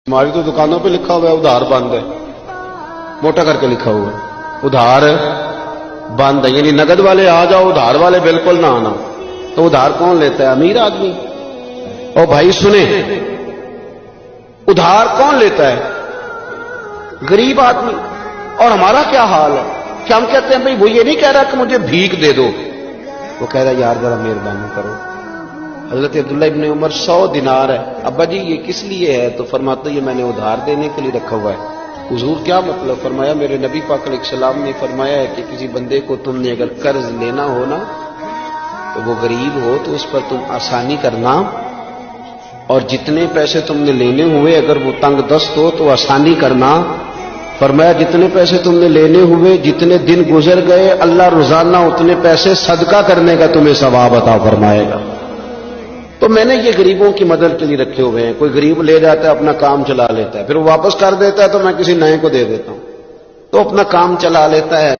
ہماری تو دکانوں پہ لکھا ہوا ہے ادھار بند ہے، موٹا کر کے لکھا ہوا ہے ادھار بند ہے، یعنی نقد والے آ جاؤ، ادھار والے بالکل نہ آنا۔ تو ادھار کون لیتا ہے؟ امیر آدمی۔ اور بھائی سنیں، ادھار کون لیتا ہے؟ غریب آدمی۔ اور ہمارا کیا حال ہے کہ ہم کہتے ہیں بھائی وہ یہ نہیں کہہ رہا کہ مجھے بھیک دے دو، وہ کہہ رہا یار ذرا مہربانی کرو۔ حضرت عبداللہ ابن عمر 100 دینار ہے، ابا جی یہ کس لیے ہے؟ تو فرماتے یہ میں نے ادھار دینے کے لیے رکھا ہوا ہے۔ حضور کیا مطلب؟ فرمایا میرے نبی پاک علیہ السلام نے فرمایا ہے کہ کسی بندے کو تم نے اگر قرض لینا ہو نا تو وہ غریب ہو تو اس پر تم آسانی کرنا، اور جتنے پیسے تم نے لینے ہوئے اگر وہ تنگ دست ہو تو آسانی کرنا۔ فرمایا جتنے پیسے تم نے لینے ہوئے، جتنے دن گزر گئے، اللہ روزانہ اتنے پیسے صدقہ کرنے کا تمہیں ثواب عطا فرمائے گا۔ تو میں نے یہ غریبوں کی مدد کے لیے رکھے ہوئے ہیں۔ کوئی غریب لے جاتا ہے اپنا کام چلا لیتا ہے، پھر وہ واپس کر دیتا ہے تو میں کسی نئے کو دے دیتا ہوں، تو اپنا کام چلا لیتا ہے۔